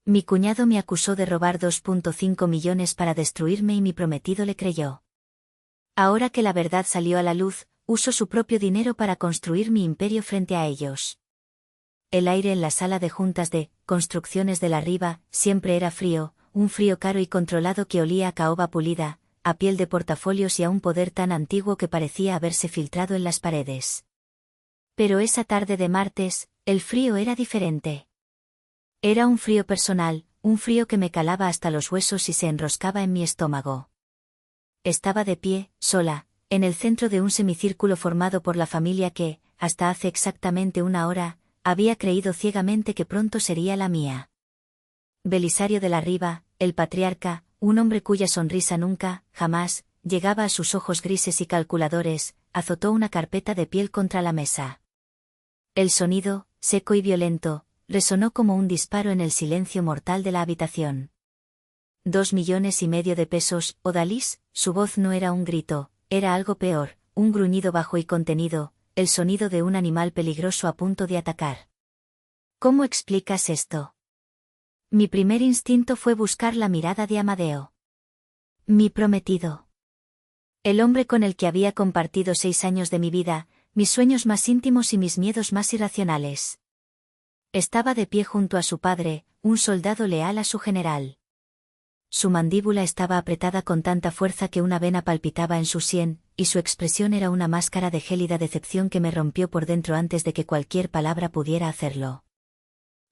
Mi cuñado me acusó de robar 2,5 millones para destruirme y mi prometido le creyó. Ahora que la verdad salió a la luz, uso su propio dinero para construir mi imperio frente a ellos. El aire en la sala de juntas de construcciones de la Riva siempre era frío, un frío caro y controlado que olía a caoba pulida, a piel de portafolios y a un poder tan antiguo que parecía haberse filtrado en las paredes. Pero esa tarde de martes, el frío era diferente. Era un frío personal, un frío que me calaba hasta los huesos y se enroscaba en mi estómago. Estaba de pie, sola, en el centro de un semicírculo formado por la familia que, hasta hace exactamente una hora, había creído ciegamente que pronto sería la mía. Belisario de la Riva, el patriarca, un hombre cuya sonrisa nunca, jamás, llegaba a sus ojos grises y calculadores, azotó una carpeta de piel contra la mesa. El sonido, seco y violento, resonó como un disparo en el silencio mortal de la habitación. 2,5 millones de pesos, Odalis. Su voz no era un grito, era algo peor, un gruñido bajo y contenido, el sonido de un animal peligroso a punto de atacar. ¿Cómo explicas esto? Mi primer instinto fue buscar la mirada de Amadeo. Mi prometido. El hombre con el que había compartido 6 años de mi vida, mis sueños más íntimos y mis miedos más irracionales. Estaba de pie junto a su padre, un soldado leal a su general. Su mandíbula estaba apretada con tanta fuerza que una vena palpitaba en su sien, y su expresión era una máscara de gélida decepción que me rompió por dentro antes de que cualquier palabra pudiera hacerlo.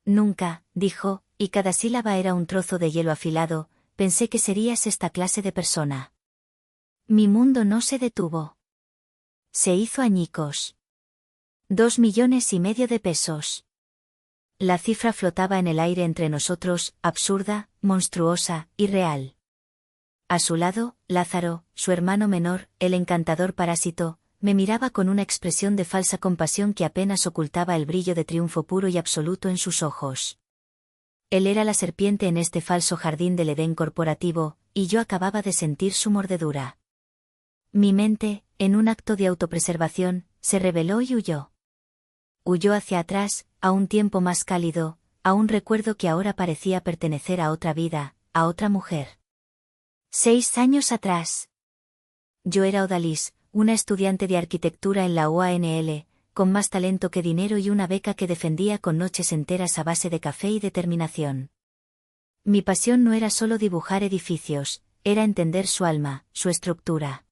Nunca, dijo, y cada sílaba era un trozo de hielo afilado, pensé que serías esta clase de persona. Mi mundo no se detuvo. Se hizo añicos. 2,5 millones de pesos. La cifra flotaba en el aire entre nosotros, absurda, monstruosa, irreal. A su lado, Lázaro, su hermano menor, el encantador parásito, me miraba con una expresión de falsa compasión que apenas ocultaba el brillo de triunfo puro y absoluto en sus ojos. Él era la serpiente en este falso jardín del Edén corporativo, y yo acababa de sentir su mordedura. Mi mente, en un acto de autopreservación, se rebeló y huyó. Huyó hacia atrás, a un tiempo más cálido, a un recuerdo que ahora parecía pertenecer a otra vida, a otra mujer. 6 años atrás. Yo era Odalis, una estudiante de arquitectura en la UANL, con más talento que dinero y una beca que defendía con noches enteras a base de café y determinación. Mi pasión no era solo dibujar edificios, era entender su alma, su estructura.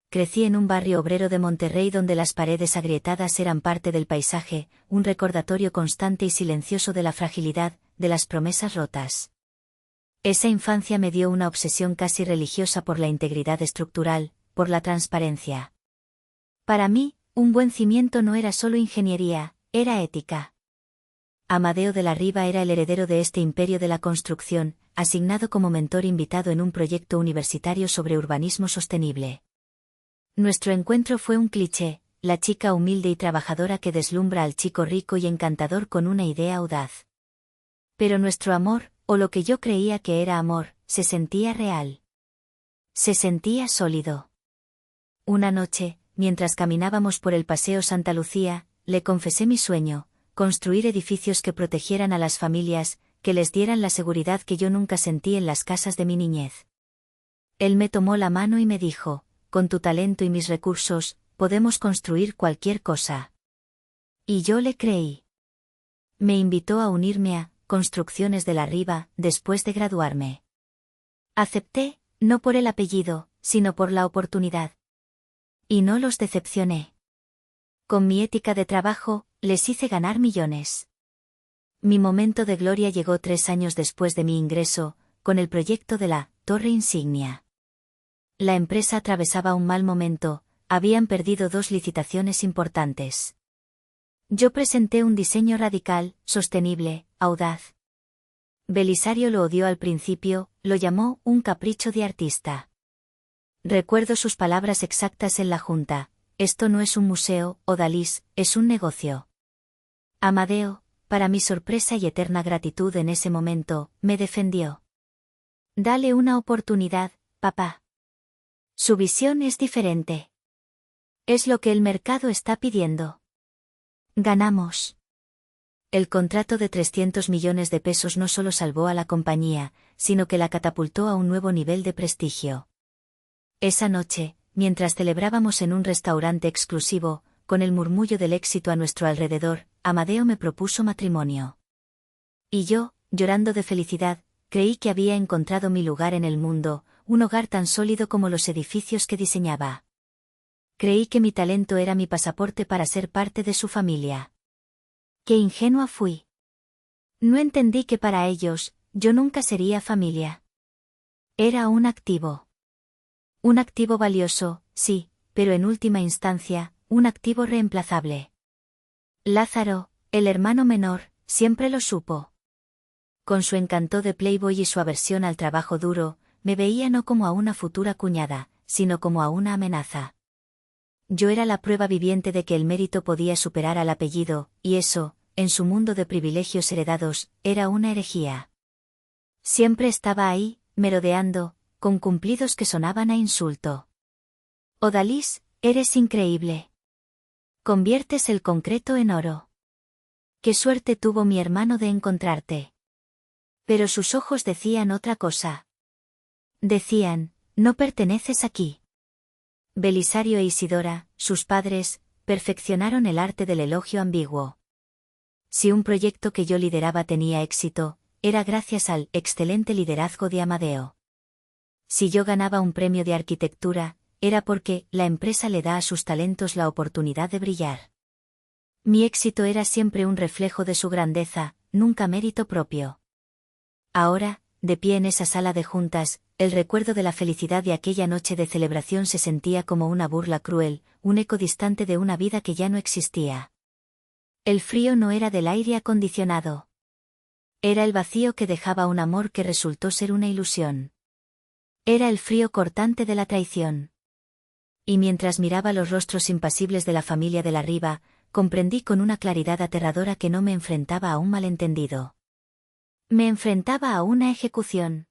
Crecí en un barrio obrero de Monterrey donde las paredes agrietadas eran parte del paisaje, un recordatorio constante y silencioso de la fragilidad, de las promesas rotas. Esa infancia me dio una obsesión casi religiosa por la integridad estructural, por la transparencia. Para mí, un buen cimiento no era solo ingeniería, era ética. Amadeo de la Riva era el heredero de este imperio de la construcción, asignado como mentor invitado en un proyecto universitario sobre urbanismo sostenible. Nuestro encuentro fue un cliché, la chica humilde y trabajadora que deslumbra al chico rico y encantador con una idea audaz. Pero nuestro amor, o lo que yo creía que era amor, se sentía real. Se sentía sólido. Una noche, mientras caminábamos por el Paseo Santa Lucía, le confesé mi sueño, construir edificios que protegieran a las familias, que les dieran la seguridad que yo nunca sentí en las casas de mi niñez. Él me tomó la mano y me dijo: con tu talento y mis recursos, podemos construir cualquier cosa. Y yo le creí. Me invitó a unirme a Construcciones de la Riva, después de graduarme. Acepté, no por el apellido, sino por la oportunidad. Y no los decepcioné. Con mi ética de trabajo, les hice ganar millones. Mi momento de gloria llegó 3 años después de mi ingreso, con el proyecto de la Torre Insignia. La empresa atravesaba un mal momento, habían perdido 2 licitaciones importantes. Yo presenté un diseño radical, sostenible, audaz. Belisario lo odió al principio, lo llamó un capricho de artista. Recuerdo sus palabras exactas en la junta: esto no es un museo, Odalis, es un negocio. Amadeo, para mi sorpresa y eterna gratitud en ese momento, me defendió. Dale una oportunidad, papá. Su visión es diferente. Es lo que el mercado está pidiendo. Ganamos. El contrato de 300 millones de pesos no solo salvó a la compañía, sino que la catapultó a un nuevo nivel de prestigio. Esa noche, mientras celebrábamos en un restaurante exclusivo, con el murmullo del éxito a nuestro alrededor, Amadeo me propuso matrimonio. Y yo, llorando de felicidad, creí que había encontrado mi lugar en el mundo, un hogar tan sólido como los edificios que diseñaba. Creí que mi talento era mi pasaporte para ser parte de su familia. ¡Qué ingenua fui! No entendí que para ellos, yo nunca sería familia. Era un activo. Un activo valioso, sí, pero en última instancia, un activo reemplazable. Lázaro, el hermano menor, siempre lo supo. Con su encanto de playboy y su aversión al trabajo duro, me veía no como a una futura cuñada, sino como a una amenaza. Yo era la prueba viviente de que el mérito podía superar al apellido, y eso, en su mundo de privilegios heredados, era una herejía. Siempre estaba ahí, merodeando, con cumplidos que sonaban a insulto. Odalis, eres increíble. Conviertes el concreto en oro. Qué suerte tuvo mi hermano de encontrarte. Pero sus ojos decían otra cosa. Decían, no perteneces aquí. Belisario e Isidora, sus padres, perfeccionaron el arte del elogio ambiguo. Si un proyecto que yo lideraba tenía éxito, era gracias al excelente liderazgo de Amadeo. Si yo ganaba un premio de arquitectura, era porque la empresa le da a sus talentos la oportunidad de brillar. Mi éxito era siempre un reflejo de su grandeza, nunca mérito propio. Ahora, de pie en esa sala de juntas, el recuerdo de la felicidad de aquella noche de celebración se sentía como una burla cruel, un eco distante de una vida que ya no existía. El frío no era del aire acondicionado. Era el vacío que dejaba un amor que resultó ser una ilusión. Era el frío cortante de la traición. Y mientras miraba los rostros impasibles de la familia de la Riva, comprendí con una claridad aterradora que no me enfrentaba a un malentendido. Me enfrentaba a una ejecución.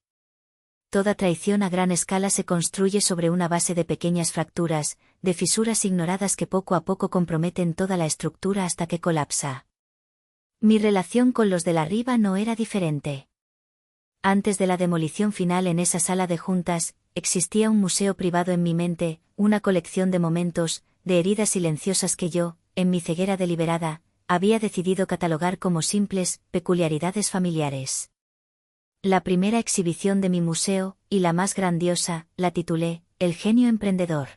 Toda traición a gran escala se construye sobre una base de pequeñas fracturas, de fisuras ignoradas que poco a poco comprometen toda la estructura hasta que colapsa. Mi relación con los de la Riva no era diferente. Antes de la demolición final en esa sala de juntas, existía un museo privado en mi mente, una colección de momentos, de heridas silenciosas que yo, en mi ceguera deliberada, había decidido catalogar como simples peculiaridades familiares. La primera exhibición de mi museo, y la más grandiosa, la titulé, El genio emprendedor.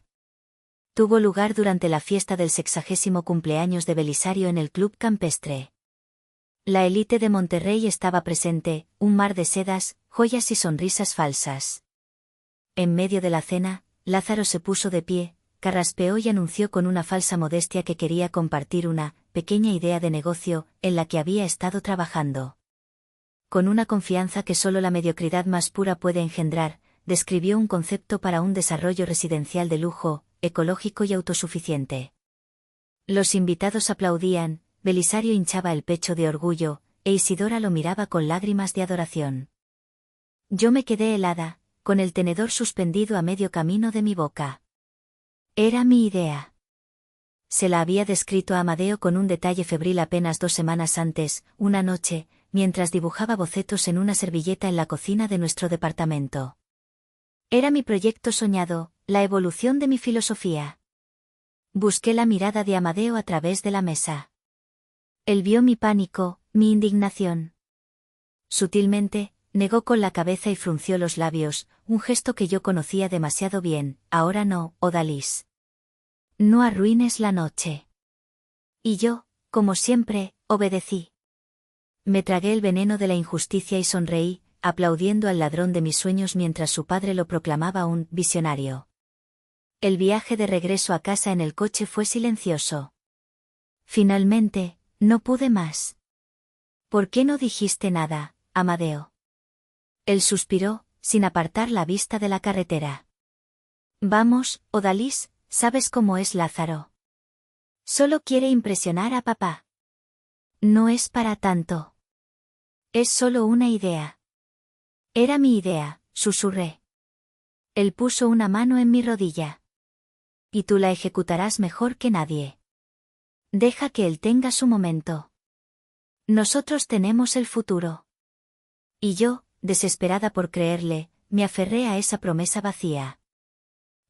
Tuvo lugar durante la fiesta del 60º cumpleaños de Belisario en el Club Campestre. La élite de Monterrey estaba presente, un mar de sedas, joyas y sonrisas falsas. En medio de la cena, Lázaro se puso de pie, carraspeó y anunció con una falsa modestia que quería compartir una pequeña idea de negocio en la que había estado trabajando. Con una confianza que solo la mediocridad más pura puede engendrar, describió un concepto para un desarrollo residencial de lujo, ecológico y autosuficiente. Los invitados aplaudían, Belisario hinchaba el pecho de orgullo, e Isidora lo miraba con lágrimas de adoración. Yo me quedé helada, con el tenedor suspendido a medio camino de mi boca. Era mi idea. Se la había descrito a Amadeo con un detalle febril apenas 2 semanas antes, una noche, mientras dibujaba bocetos en una servilleta en la cocina de nuestro departamento. Era mi proyecto soñado, la evolución de mi filosofía. Busqué la mirada de Amadeo a través de la mesa. Él vio mi pánico, mi indignación. Sutilmente, negó con la cabeza y frunció los labios, un gesto que yo conocía demasiado bien. Ahora no, Odalis. No arruines la noche. Y yo, como siempre, obedecí. Me tragué el veneno de la injusticia y sonreí, aplaudiendo al ladrón de mis sueños mientras su padre lo proclamaba un visionario. El viaje de regreso a casa en el coche fue silencioso. Finalmente, no pude más. ¿Por qué no dijiste nada, Amadeo? Él suspiró, sin apartar la vista de la carretera. Vamos, Odalis, sabes cómo es Lázaro. Solo quiere impresionar a papá. No es para tanto. Es solo una idea. Era mi idea, susurré. Él puso una mano en mi rodilla. Y tú la ejecutarás mejor que nadie. Deja que él tenga su momento. Nosotros tenemos el futuro. Y yo, desesperada por creerle, me aferré a esa promesa vacía.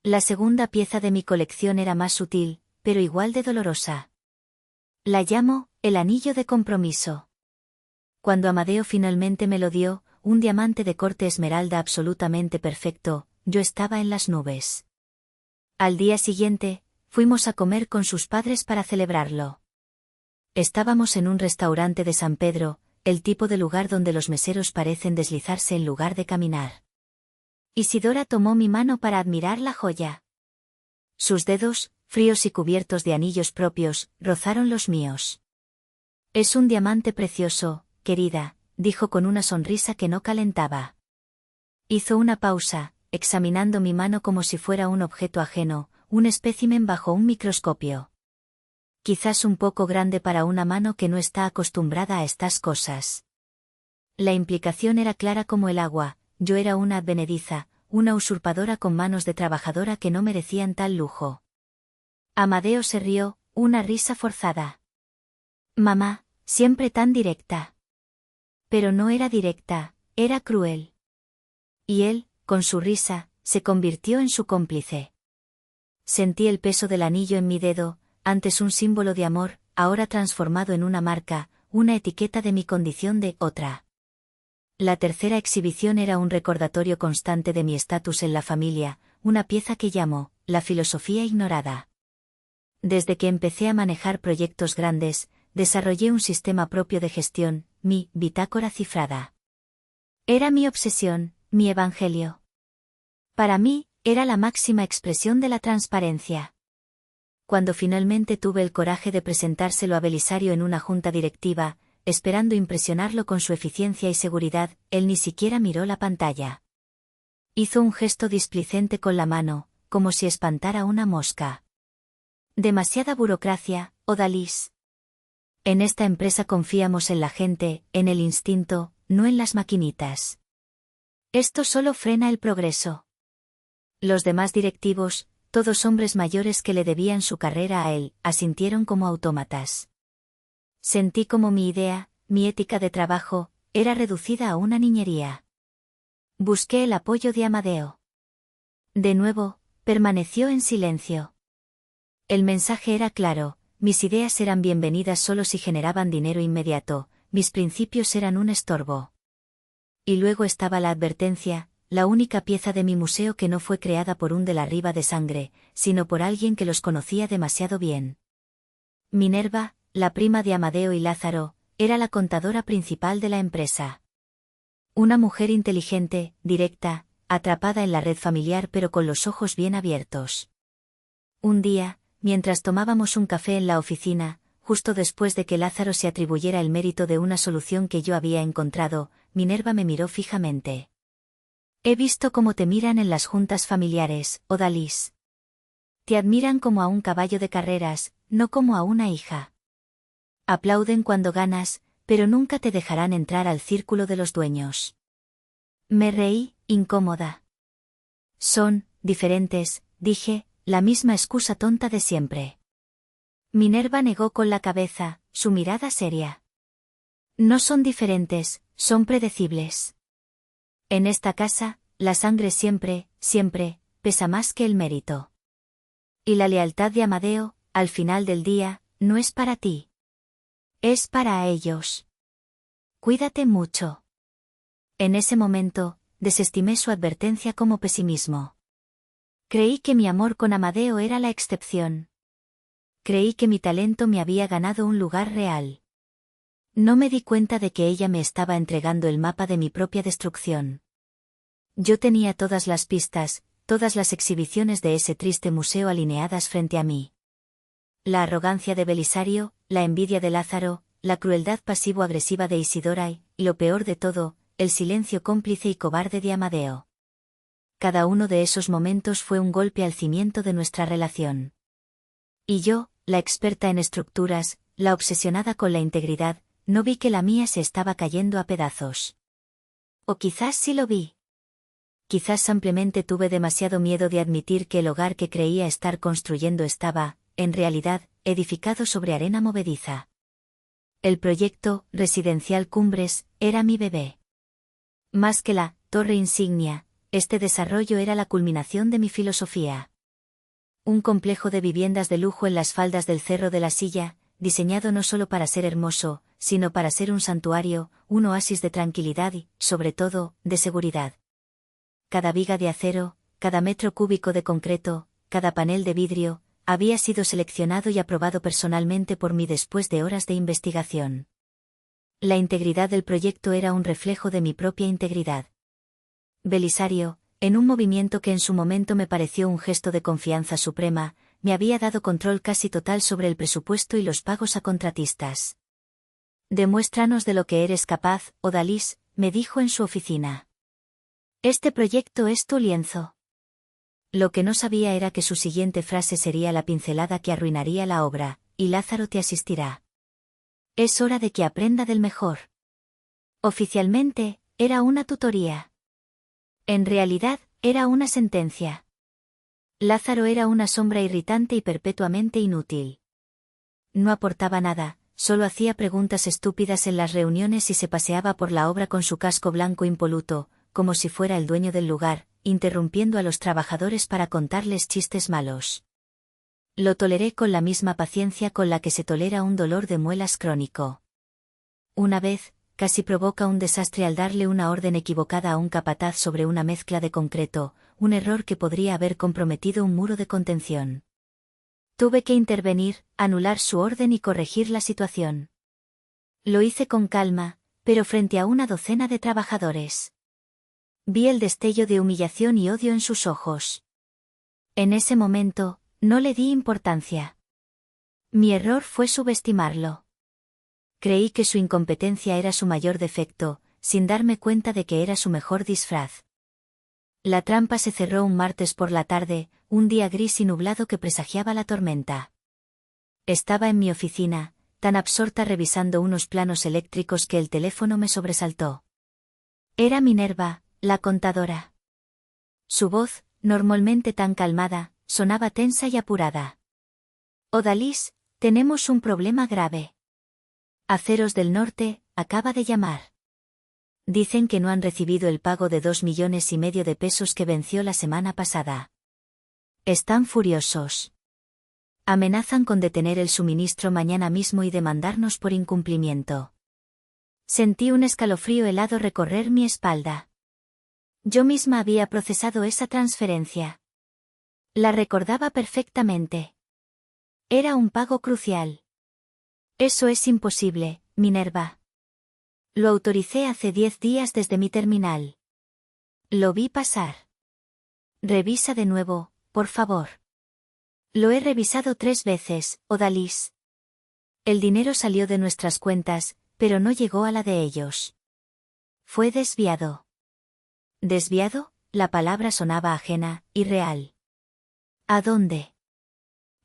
La segunda pieza de mi colección era más sutil, pero igual de dolorosa. La llamo, el anillo de compromiso. Cuando Amadeo finalmente me lo dio, un diamante de corte esmeralda absolutamente perfecto, yo estaba en las nubes. Al día siguiente, fuimos a comer con sus padres para celebrarlo. Estábamos en un restaurante de San Pedro, el tipo de lugar donde los meseros parecen deslizarse en lugar de caminar. Isidora tomó mi mano para admirar la joya. Sus dedos, fríos y cubiertos de anillos propios, rozaron los míos. Es un diamante precioso, querida, dijo con una sonrisa que no calentaba. Hizo una pausa, examinando mi mano como si fuera un objeto ajeno, un espécimen bajo un microscopio. Quizás un poco grande para una mano que no está acostumbrada a estas cosas. La implicación era clara como el agua, yo era una advenediza, una usurpadora con manos de trabajadora que no merecían tal lujo. Amadeo se rió, una risa forzada. Mamá, siempre tan directa. Pero no era directa, era cruel. Y él, con su risa, se convirtió en su cómplice. Sentí el peso del anillo en mi dedo, antes un símbolo de amor, ahora transformado en una marca, una etiqueta de mi condición de otra. La tercera exhibición era un recordatorio constante de mi estatus en la familia, una pieza que llamo, la filosofía ignorada. Desde que empecé a manejar proyectos grandes, desarrollé un sistema propio de gestión, mi bitácora cifrada. Era mi obsesión, mi evangelio. Para mí, era la máxima expresión de la transparencia. Cuando finalmente tuve el coraje de presentárselo a Belisario en una junta directiva, esperando impresionarlo con su eficiencia y seguridad, él ni siquiera miró la pantalla. Hizo un gesto displicente con la mano, como si espantara una mosca. Demasiada burocracia, Odalis. En esta empresa confiamos en la gente, en el instinto, no en las maquinitas. Esto solo frena el progreso. Los demás directivos, todos hombres mayores que le debían su carrera a él, asintieron como autómatas. Sentí como mi idea, mi ética de trabajo, era reducida a una niñería. Busqué el apoyo de Amadeo. De nuevo, permaneció en silencio. El mensaje era claro, mis ideas eran bienvenidas solo si generaban dinero inmediato, mis principios eran un estorbo. Y luego estaba la advertencia, la única pieza de mi museo que no fue creada por un de la riba de sangre, sino por alguien que los conocía demasiado bien. Minerva, la prima de Amadeo y Lázaro, era la contadora principal de la empresa. Una mujer inteligente, directa, atrapada en la red familiar pero con los ojos bien abiertos. Un día, mientras tomábamos un café en la oficina, justo después de que Lázaro se atribuyera el mérito de una solución que yo había encontrado, Minerva me miró fijamente. He visto cómo te miran en las juntas familiares, Odalis. Te admiran como a un caballo de carreras, no como a una hija. Aplauden cuando ganas, pero nunca te dejarán entrar al círculo de los dueños. Me reí, incómoda. Son, diferentes, dije, la misma excusa tonta de siempre. Minerva negó con la cabeza, su mirada seria. No son diferentes, son predecibles. En esta casa, la sangre siempre, siempre, pesa más que el mérito. Y la lealtad de Amadeo, al final del día, no es para ti. Es para ellos. Cuídate mucho. En ese momento, desestimé su advertencia como pesimismo. Creí que mi amor con Amadeo era la excepción. Creí que mi talento me había ganado un lugar real. No me di cuenta de que ella me estaba entregando el mapa de mi propia destrucción. Yo tenía todas las pistas, todas las exhibiciones de ese triste museo alineadas frente a mí. La arrogancia de Belisario, la envidia de Lázaro, la crueldad pasivo-agresiva de Isidora y, lo peor de todo, el silencio cómplice y cobarde de Amadeo. Cada uno de esos momentos fue un golpe al cimiento de nuestra relación. Y yo, la experta en estructuras, la obsesionada con la integridad, no vi que la mía se estaba cayendo a pedazos. O quizás sí lo vi. Quizás simplemente tuve demasiado miedo de admitir que el hogar que creía estar construyendo estaba, en realidad, edificado sobre arena movediza. El proyecto Residencial Cumbres era mi bebé. Más que la torre insignia, este desarrollo era la culminación de mi filosofía. Un complejo de viviendas de lujo en las faldas del Cerro de la Silla, diseñado no solo para ser hermoso, sino para ser un santuario, un oasis de tranquilidad y, sobre todo, de seguridad. Cada viga de acero, cada metro cúbico de concreto, cada panel de vidrio, había sido seleccionado y aprobado personalmente por mí después de horas de investigación. La integridad del proyecto era un reflejo de mi propia integridad. Belisario, en un movimiento que en su momento me pareció un gesto de confianza suprema, me había dado control casi total sobre el presupuesto y los pagos a contratistas. Demuéstranos de lo que eres capaz, Odalis, me dijo en su oficina. Este proyecto es tu lienzo. Lo que no sabía era que su siguiente frase sería la pincelada que arruinaría la obra, y Lázaro te asistirá. Es hora de que aprenda del mejor. Oficialmente, era una tutoría. En realidad, era una sentencia. Lázaro era una sombra irritante y perpetuamente inútil. No aportaba nada, solo hacía preguntas estúpidas en las reuniones y se paseaba por la obra con su casco blanco impoluto, como si fuera el dueño del lugar, interrumpiendo a los trabajadores para contarles chistes malos. Lo toleré con la misma paciencia con la que se tolera un dolor de muelas crónico. Una vez, casi provoca un desastre al darle una orden equivocada a un capataz sobre una mezcla de concreto, un error que podría haber comprometido un muro de contención. Tuve que intervenir, anular su orden y corregir la situación. Lo hice con calma, pero frente a una docena de trabajadores. Vi el destello de humillación y odio en sus ojos. En ese momento, no le di importancia. Mi error fue subestimarlo. Creí que su incompetencia era su mayor defecto, sin darme cuenta de que era su mejor disfraz. La trampa se cerró un martes por la tarde, un día gris y nublado que presagiaba la tormenta. Estaba en mi oficina, tan absorta revisando unos planos eléctricos que el teléfono me sobresaltó. Era Minerva, la contadora. Su voz, normalmente tan calmada, sonaba tensa y apurada. Odalis, tenemos un problema grave. Aceros del Norte, acaba de llamar. Dicen que no han recibido el pago de 2,5 millones de pesos que venció la semana pasada. Están furiosos. Amenazan con detener el suministro mañana mismo y demandarnos por incumplimiento. Sentí un escalofrío helado recorrer mi espalda. Yo misma había procesado esa transferencia. La recordaba perfectamente. Era un pago crucial. Eso es imposible, Minerva. Lo autoricé hace 10 días desde mi terminal. Lo vi pasar. Revisa de nuevo, por favor. Lo he revisado 3 veces, Odalis. El dinero salió de nuestras cuentas, pero no llegó a la de ellos. Fue desviado. ¿Desviado? La palabra sonaba ajena, irreal. ¿A dónde?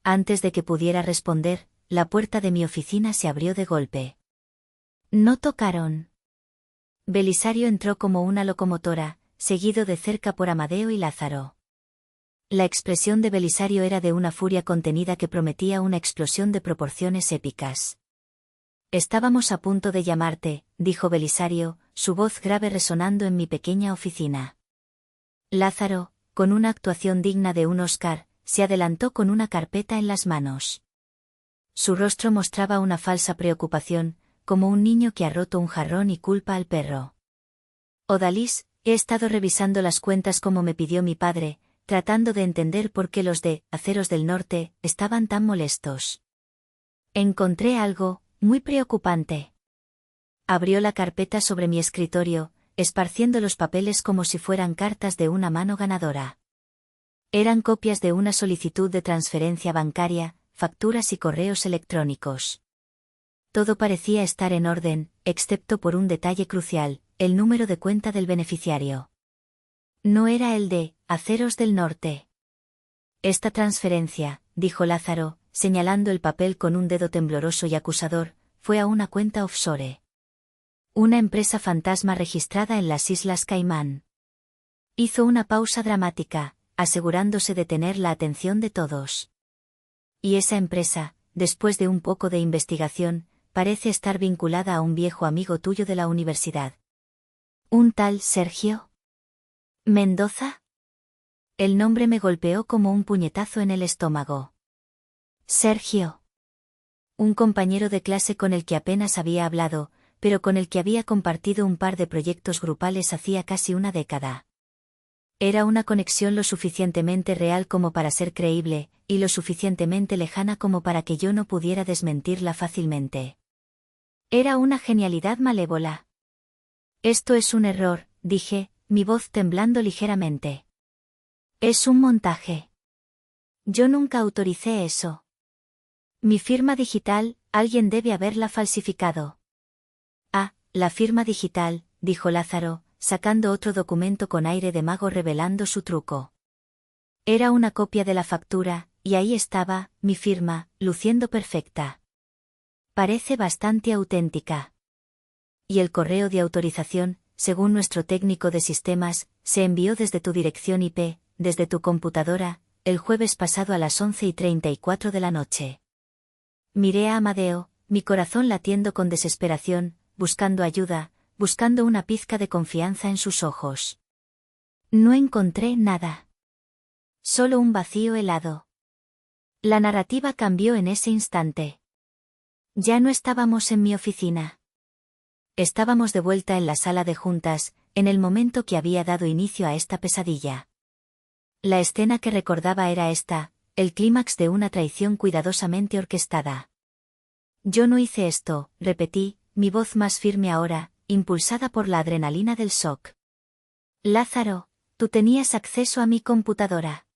Antes de que pudiera responder, la puerta de mi oficina se abrió de golpe. No tocaron. Belisario entró como una locomotora, seguido de cerca por Amadeo y Lázaro. La expresión de Belisario era de una furia contenida que prometía una explosión de proporciones épicas. Estábamos a punto de llamarte, dijo Belisario, su voz grave resonando en mi pequeña oficina. Lázaro, con una actuación digna de un Oscar, se adelantó con una carpeta en las manos. Su rostro mostraba una falsa preocupación, como un niño que ha roto un jarrón y culpa al perro. Odalis, he estado revisando las cuentas como me pidió mi padre, tratando de entender por qué los de Aceros del Norte estaban tan molestos. Encontré algo muy preocupante. Abrió la carpeta sobre mi escritorio, esparciendo los papeles como si fueran cartas de una mano ganadora. Eran copias de una solicitud de transferencia bancaria, facturas y correos electrónicos. Todo parecía estar en orden, excepto por un detalle crucial, el número de cuenta del beneficiario. No era el de Aceros del Norte. Esta transferencia, dijo Lázaro, señalando el papel con un dedo tembloroso y acusador, fue a una cuenta offshore. Una empresa fantasma registrada en las Islas Caimán. Hizo una pausa dramática, asegurándose de tener la atención de todos. Y esa empresa, después de un poco de investigación, parece estar vinculada a un viejo amigo tuyo de la universidad. ¿Un tal Sergio Mendoza? El nombre me golpeó como un puñetazo en el estómago. Sergio. Un compañero de clase con el que apenas había hablado, pero con el que había compartido un par de proyectos grupales hacía casi una década. Era una conexión lo suficientemente real como para ser creíble, y lo suficientemente lejana como para que yo no pudiera desmentirla fácilmente. Era una genialidad malévola. Esto es un error, dije, mi voz temblando ligeramente. Es un montaje. Yo nunca autoricé eso. Mi firma digital, alguien debe haberla falsificado. Ah, la firma digital, dijo Lázaro, sacando otro documento con aire de mago revelando su truco. Era una copia de la factura, y ahí estaba, mi firma, luciendo perfecta. Parece bastante auténtica. Y el correo de autorización, según nuestro técnico de sistemas, se envió desde tu dirección IP, desde tu computadora, el jueves pasado a las 11:34 de la noche. Miré a Amadeo, mi corazón latiendo con desesperación, buscando ayuda, buscando una pizca de confianza en sus ojos. No encontré nada. Solo un vacío helado. La narrativa cambió en ese instante. Ya no estábamos en mi oficina. Estábamos de vuelta en la sala de juntas, en el momento que había dado inicio a esta pesadilla. La escena que recordaba era esta, el clímax de una traición cuidadosamente orquestada. Yo no hice esto, repetí, mi voz más firme ahora, impulsada por la adrenalina del shock. Lázaro, tú tenías acceso a mi computadora.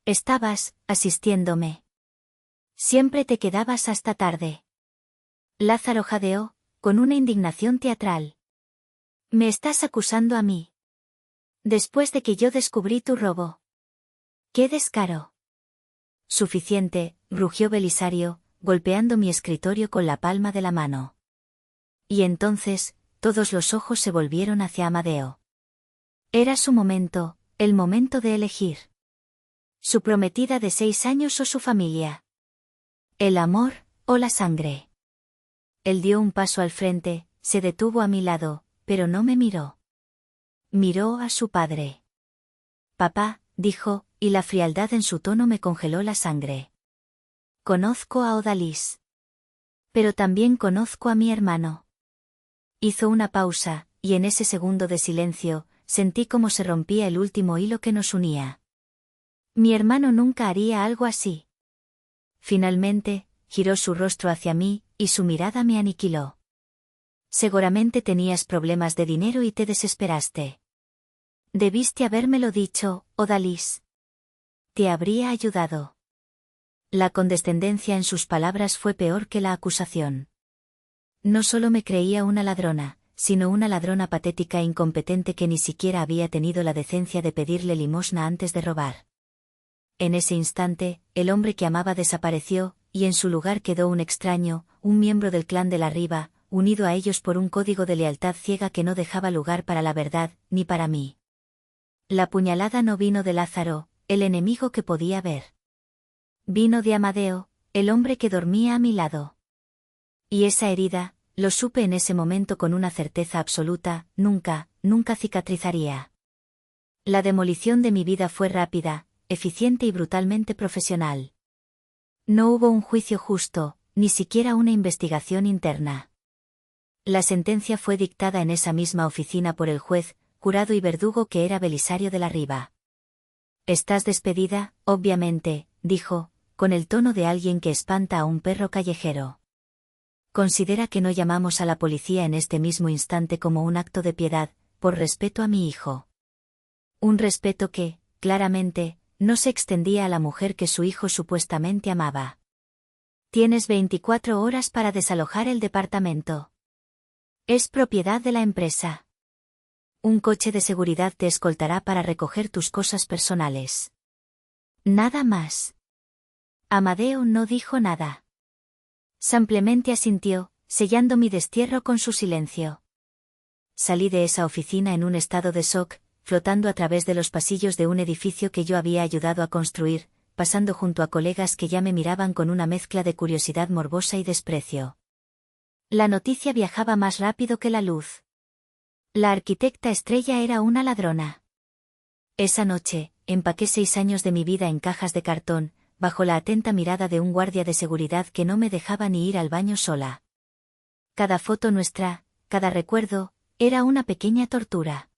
Estabas, asistiéndome. Siempre te quedabas hasta tarde. Lázaro jadeó, con una indignación teatral. ¿Me estás acusando a mí? Después de que yo descubrí tu robo. ¡Qué descaro! Suficiente, rugió Belisario, golpeando mi escritorio con la palma de la mano. Y entonces, todos los ojos se volvieron hacia Amadeo. Era su momento, el momento de elegir. Su prometida de 6 años o su familia. El amor, o la sangre. Él dio un paso al frente, se detuvo a mi lado, pero no me miró. Miró a su padre. Papá, dijo, y la frialdad en su tono me congeló la sangre. Conozco a Odalis. Pero también conozco a mi hermano. Hizo una pausa, y en ese segundo de silencio, sentí como se rompía el último hilo que nos unía. Mi hermano nunca haría algo así. Finalmente, giró su rostro hacia mí, y su mirada me aniquiló. Seguramente tenías problemas de dinero y te desesperaste. Debiste habérmelo dicho, Odalis. Te habría ayudado. La condescendencia en sus palabras fue peor que la acusación. No solo me creía una ladrona, sino una ladrona patética e incompetente que ni siquiera había tenido la decencia de pedirle limosna antes de robar. En ese instante, el hombre que amaba desapareció, y en su lugar quedó un extraño, un miembro del clan de la Riva, unido a ellos por un código de lealtad ciega que no dejaba lugar para la verdad, ni para mí. La puñalada no vino de Lázaro, el enemigo que podía ver. Vino de Amadeo, el hombre que dormía a mi lado. Y esa herida, lo supe en ese momento con una certeza absoluta, nunca cicatrizaría. La demolición de mi vida fue rápida, eficiente y brutalmente profesional. No hubo un juicio justo, ni siquiera una investigación interna. La sentencia fue dictada en esa misma oficina por el juez, jurado y verdugo que era Belisario de la Riva. Estás despedida, obviamente, dijo, con el tono de alguien que espanta a un perro callejero. Considera que no llamamos a la policía en este mismo instante como un acto de piedad, por respeto a mi hijo. Un respeto que, claramente, no se extendía a la mujer que su hijo supuestamente amaba. Tienes 24 horas para desalojar el departamento. Es propiedad de la empresa. Un coche de seguridad te escoltará para recoger tus cosas personales. Nada más. Amadeo no dijo nada. Simplemente asintió, sellando mi destierro con su silencio. Salí de esa oficina en un estado de shock, flotando a través de los pasillos de un edificio que yo había ayudado a construir, pasando junto a colegas que ya me miraban con una mezcla de curiosidad morbosa y desprecio. La noticia viajaba más rápido que la luz. La arquitecta estrella era una ladrona. Esa noche, empaqué 6 años de mi vida en cajas de cartón, bajo la atenta mirada de un guardia de seguridad que no me dejaba ni ir al baño sola. Cada foto nuestra, cada recuerdo, era una pequeña tortura.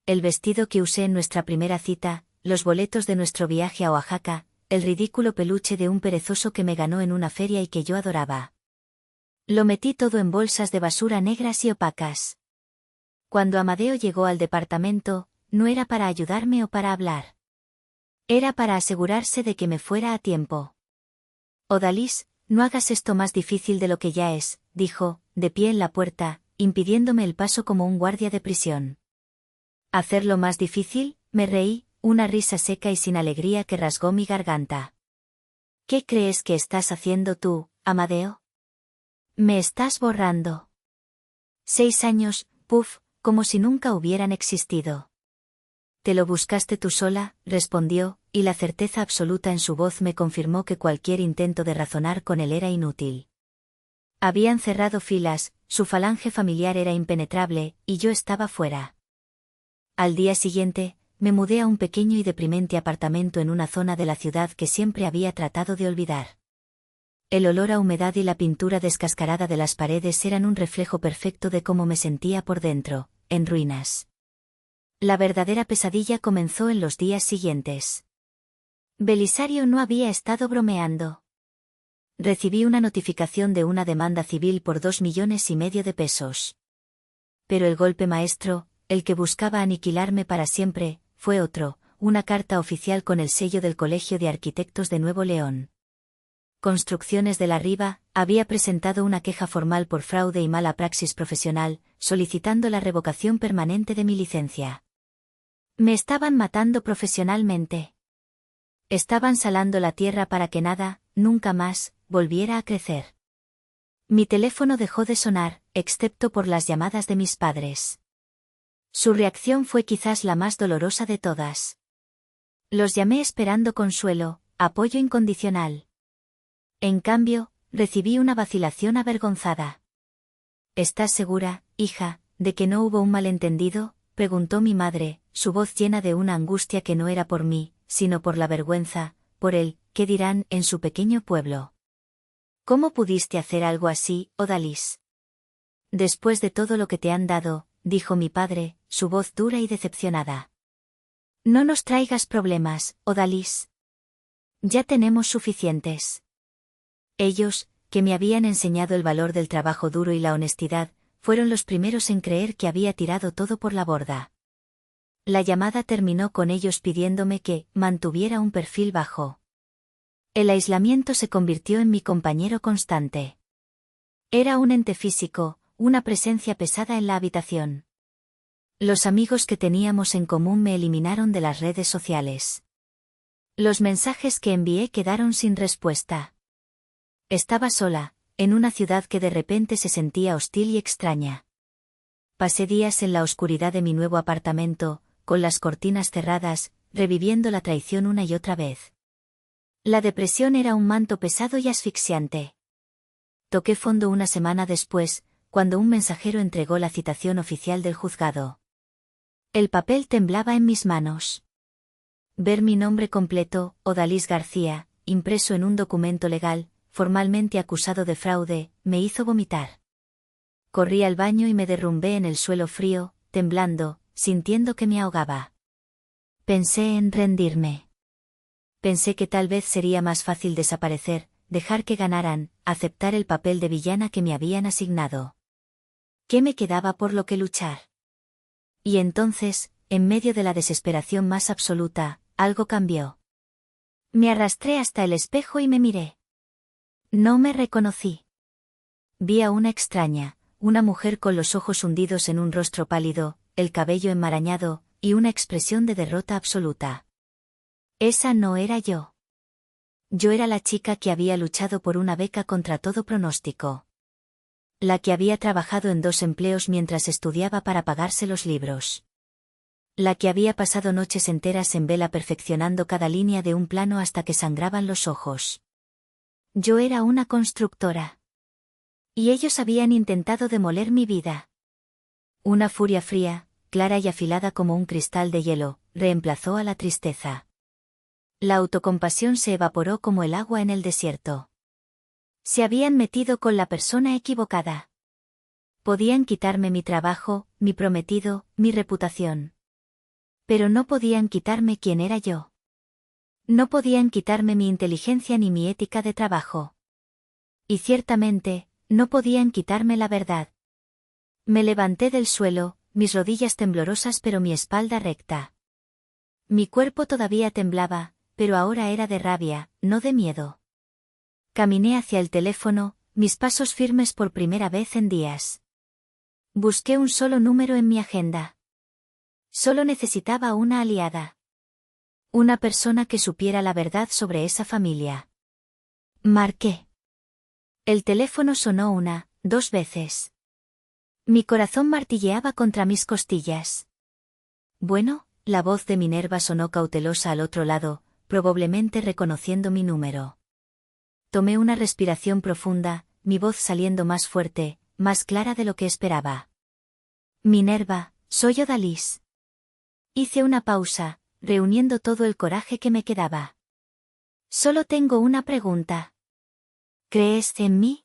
El vestido que usé en nuestra primera cita, los boletos de nuestro viaje a Oaxaca, el ridículo peluche de un perezoso que me ganó en una feria y que yo adoraba. Lo metí todo en bolsas de basura negras y opacas. Cuando Amadeo llegó al departamento, no era para ayudarme o para hablar. Era para asegurarse de que me fuera a tiempo. Odalis, no hagas esto más difícil de lo que ya es, dijo, de pie en la puerta, impidiéndome el paso como un guardia de prisión. ¿Hacerlo más difícil? Me reí, una risa seca y sin alegría que rasgó mi garganta. ¿Qué crees que estás haciendo tú, Amadeo? Me estás borrando. 6 años, puf, como si nunca hubieran existido. Te lo buscaste tú sola, respondió, y la certeza absoluta en su voz me confirmó que cualquier intento de razonar con él era inútil. Habían cerrado filas, su falange familiar era impenetrable, y yo estaba fuera. Al día siguiente, me mudé a un pequeño y deprimente apartamento en una zona de la ciudad que siempre había tratado de olvidar. El olor a humedad y la pintura descascarada de las paredes eran un reflejo perfecto de cómo me sentía por dentro, en ruinas. La verdadera pesadilla comenzó en los días siguientes. Belisario no había estado bromeando. Recibí una notificación de una demanda civil por 2,5 millones de pesos. Pero el golpe maestro, el que buscaba aniquilarme para siempre, fue otro, una carta oficial con el sello del Colegio de Arquitectos de Nuevo León. Construcciones de la Riva había presentado una queja formal por fraude y mala praxis profesional, solicitando la revocación permanente de mi licencia. Me estaban matando profesionalmente. Estaban salando la tierra para que nada, nunca más, volviera a crecer. Mi teléfono dejó de sonar, excepto por las llamadas de mis padres. Su reacción fue quizás la más dolorosa de todas. Los llamé esperando consuelo, apoyo incondicional. En cambio, recibí una vacilación avergonzada. ¿Estás segura, hija, de que no hubo un malentendido?, preguntó mi madre, su voz llena de una angustia que no era por mí, sino por la vergüenza, por el «¿qué dirán?» en su pequeño pueblo. ¿Cómo pudiste hacer algo así, Odalis? Después de todo lo que te han dado, dijo mi padre, su voz dura y decepcionada. No nos traigas problemas, Odalis. Ya tenemos suficientes. Ellos, que me habían enseñado el valor del trabajo duro y la honestidad, fueron los primeros en creer que había tirado todo por la borda. La llamada terminó con ellos pidiéndome que mantuviera un perfil bajo. El aislamiento se convirtió en mi compañero constante. Era un ente físico, una presencia pesada en la habitación. Los amigos que teníamos en común me eliminaron de las redes sociales. Los mensajes que envié quedaron sin respuesta. Estaba sola, en una ciudad que de repente se sentía hostil y extraña. Pasé días en la oscuridad de mi nuevo apartamento, con las cortinas cerradas, reviviendo la traición una y otra vez. La depresión era un manto pesado y asfixiante. Toqué fondo una semana después, cuando un mensajero entregó la citación oficial del juzgado. El papel temblaba en mis manos. Ver mi nombre completo, Odalis García, impreso en un documento legal, formalmente acusado de fraude, me hizo vomitar. Corrí al baño y me derrumbé en el suelo frío, temblando, sintiendo que me ahogaba. Pensé en rendirme. Pensé que tal vez sería más fácil desaparecer, dejar que ganaran, aceptar el papel de villana que me habían asignado. ¿Qué me quedaba por lo que luchar? Y entonces, en medio de la desesperación más absoluta, algo cambió. Me arrastré hasta el espejo y me miré. No me reconocí. Vi a una extraña, una mujer con los ojos hundidos en un rostro pálido, el cabello enmarañado, y una expresión de derrota absoluta. Esa no era yo. Yo era la chica que había luchado por una beca contra todo pronóstico. La que había trabajado en 2 empleos mientras estudiaba para pagarse los libros. La que había pasado noches enteras en vela perfeccionando cada línea de un plano hasta que sangraban los ojos. Yo era una constructora. Y ellos habían intentado demoler mi vida. Una furia fría, clara y afilada como un cristal de hielo, reemplazó a la tristeza. La autocompasión se evaporó como el agua en el desierto. Se habían metido con la persona equivocada. Podían quitarme mi trabajo, mi prometido, mi reputación. Pero no podían quitarme quién era yo. No podían quitarme mi inteligencia ni mi ética de trabajo. Y ciertamente, no podían quitarme la verdad. Me levanté del suelo, mis rodillas temblorosas pero mi espalda recta. Mi cuerpo todavía temblaba, pero ahora era de rabia, no de miedo. Caminé hacia el teléfono, mis pasos firmes por primera vez en días. Busqué un solo número en mi agenda. Solo necesitaba una aliada. Una persona que supiera la verdad sobre esa familia. Marqué. El teléfono sonó 1, 2 veces. Mi corazón martilleaba contra mis costillas. Bueno, la voz de Minerva sonó cautelosa al otro lado, probablemente reconociendo mi número. Tomé una respiración profunda, mi voz saliendo más fuerte, más clara de lo que esperaba. Minerva, soy Odalis. Hice una pausa, reuniendo todo el coraje que me quedaba. Solo tengo una pregunta. ¿Crees en mí?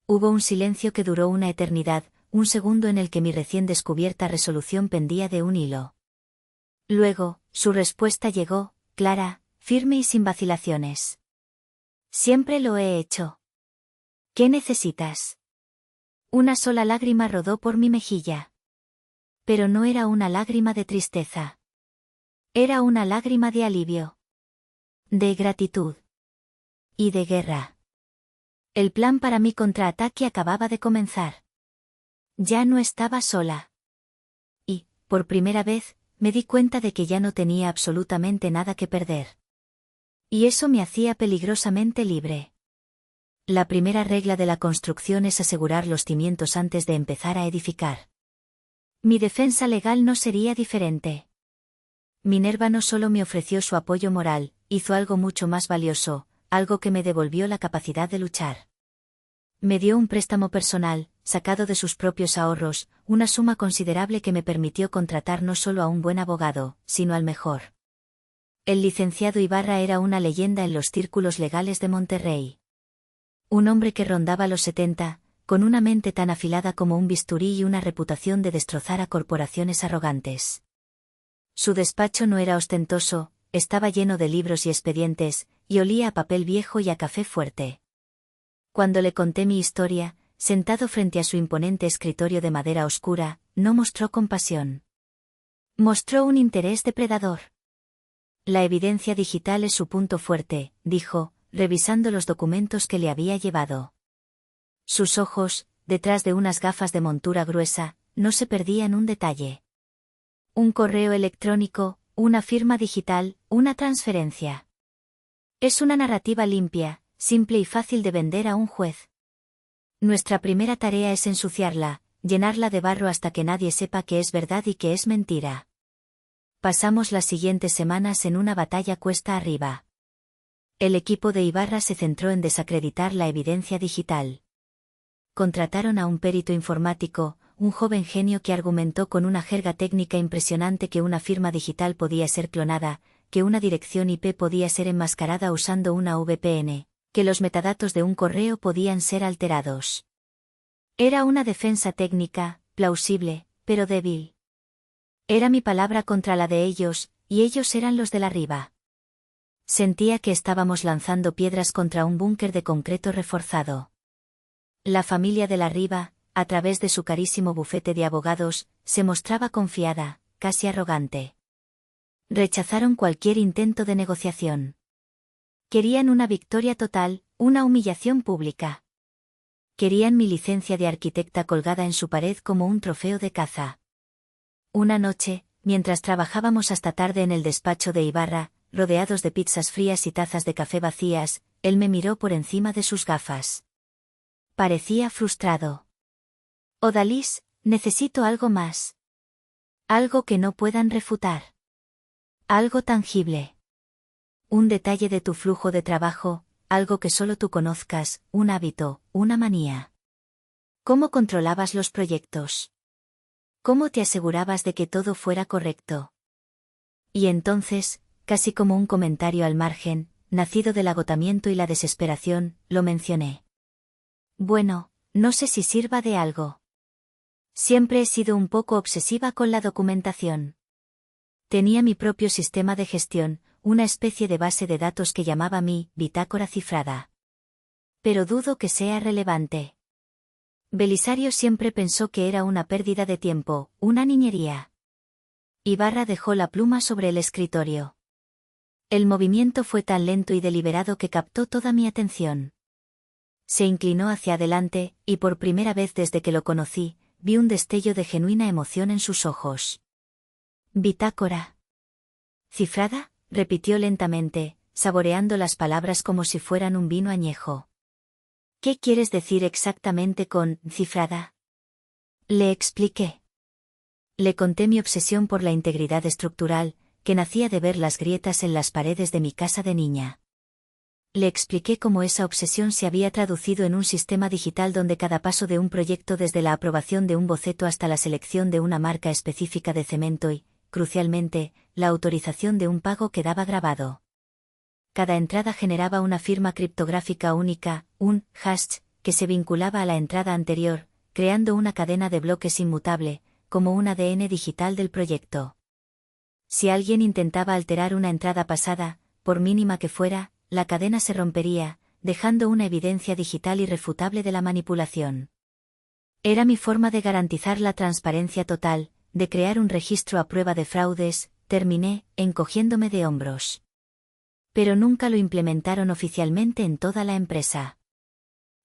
Hubo un silencio que duró una eternidad, un segundo en el que mi recién descubierta resolución pendía de un hilo. Luego, su respuesta llegó, clara, firme y sin vacilaciones. Siempre lo he hecho. ¿Qué necesitas? Una sola lágrima rodó por mi mejilla. Pero no era una lágrima de tristeza. Era una lágrima de alivio. De gratitud. Y de guerra. El plan para mi contraataque acababa de comenzar. Ya no estaba sola. Y, por primera vez, me di cuenta de que ya no tenía absolutamente nada que perder. Y eso me hacía peligrosamente libre. La primera regla de la construcción es asegurar los cimientos antes de empezar a edificar. Mi defensa legal no sería diferente. Minerva no solo me ofreció su apoyo moral, hizo algo mucho más valioso, algo que me devolvió la capacidad de luchar. Me dio un préstamo personal, sacado de sus propios ahorros, una suma considerable que me permitió contratar no solo a un buen abogado, sino al mejor. El licenciado Ibarra era una leyenda en los círculos legales de Monterrey. Un hombre que rondaba los 70, con una mente tan afilada como un bisturí y una reputación de destrozar a corporaciones arrogantes. Su despacho no era ostentoso, estaba lleno de libros y expedientes, y olía a papel viejo y a café fuerte. Cuando le conté mi historia, sentado frente a su imponente escritorio de madera oscura, no mostró compasión. Mostró un interés depredador. La evidencia digital es su punto fuerte, dijo, revisando los documentos que le había llevado. Sus ojos, detrás de unas gafas de montura gruesa, no se perdían un detalle. Un correo electrónico, una firma digital, una transferencia. Es una narrativa limpia, simple y fácil de vender a un juez. Nuestra primera tarea es ensuciarla, llenarla de barro hasta que nadie sepa que es verdad y que es mentira. Pasamos las siguientes semanas en una batalla cuesta arriba. El equipo de Ibarra se centró en desacreditar la evidencia digital. Contrataron a un perito informático, un joven genio que argumentó con una jerga técnica impresionante que una firma digital podía ser clonada, que una dirección IP podía ser enmascarada usando una VPN, que los metadatos de un correo podían ser alterados. Era una defensa técnica, plausible, pero débil. Era mi palabra contra la de ellos, y ellos eran los de la riba. Sentía que estábamos lanzando piedras contra un búnker de concreto reforzado. La familia de la riba, a través de su carísimo bufete de abogados, se mostraba confiada, casi arrogante. Rechazaron cualquier intento de negociación. Querían una victoria total, una humillación pública. Querían mi licencia de arquitecta colgada en su pared como un trofeo de caza. Una noche, mientras trabajábamos hasta tarde en el despacho de Ibarra, rodeados de pizzas frías y tazas de café vacías, él me miró por encima de sus gafas. Parecía frustrado. Odalis, necesito algo más. Algo que no puedan refutar. Algo tangible. Un detalle de tu flujo de trabajo, algo que solo tú conozcas, un hábito, una manía. ¿Cómo controlabas los proyectos? ¿Cómo te asegurabas de que todo fuera correcto? Y entonces, casi como un comentario al margen, nacido del agotamiento y la desesperación, lo mencioné. Bueno, no sé si sirva de algo. Siempre he sido un poco obsesiva con la documentación. Tenía mi propio sistema de gestión, una especie de base de datos que llamaba mi bitácora cifrada. Pero dudo que sea relevante. Belisario siempre pensó que era una pérdida de tiempo, una niñería. Ibarra dejó la pluma sobre el escritorio. El movimiento fue tan lento y deliberado que captó toda mi atención. Se inclinó hacia adelante, y por primera vez desde que lo conocí, vi un destello de genuina emoción en sus ojos. ¿Bitácora cifrada?, repitió lentamente, saboreando las palabras como si fueran un vino añejo. ¿Qué quieres decir exactamente con cifrada? Le expliqué. Le conté mi obsesión por la integridad estructural, que nacía de ver las grietas en las paredes de mi casa de niña. Le expliqué cómo esa obsesión se había traducido en un sistema digital donde cada paso de un proyecto, desde la aprobación de un boceto hasta la selección de una marca específica de cemento y, crucialmente, la autorización de un pago, quedaba grabado. Cada entrada generaba una firma criptográfica única, un hash, que se vinculaba a la entrada anterior, creando una cadena de bloques inmutable, como un ADN digital del proyecto. Si alguien intentaba alterar una entrada pasada, por mínima que fuera, la cadena se rompería, dejando una evidencia digital irrefutable de la manipulación. Era mi forma de garantizar la transparencia total, de crear un registro a prueba de fraudes, terminé, encogiéndome de hombros. Pero nunca lo implementaron oficialmente en toda la empresa.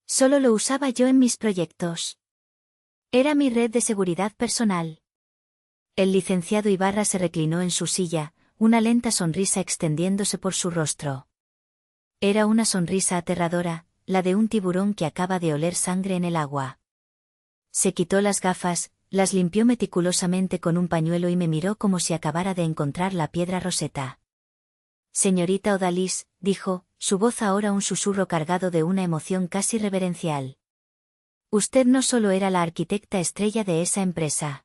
Solo lo usaba yo en mis proyectos. Era mi red de seguridad personal. El licenciado Ibarra se reclinó en su silla, una lenta sonrisa extendiéndose por su rostro. Era una sonrisa aterradora, la de un tiburón que acaba de oler sangre en el agua. Se quitó las gafas, las limpió meticulosamente con un pañuelo y me miró como si acabara de encontrar la piedra Rosetta. Señorita Odalis, dijo, su voz ahora un susurro cargado de una emoción casi reverencial. Usted no solo era la arquitecta estrella de esa empresa.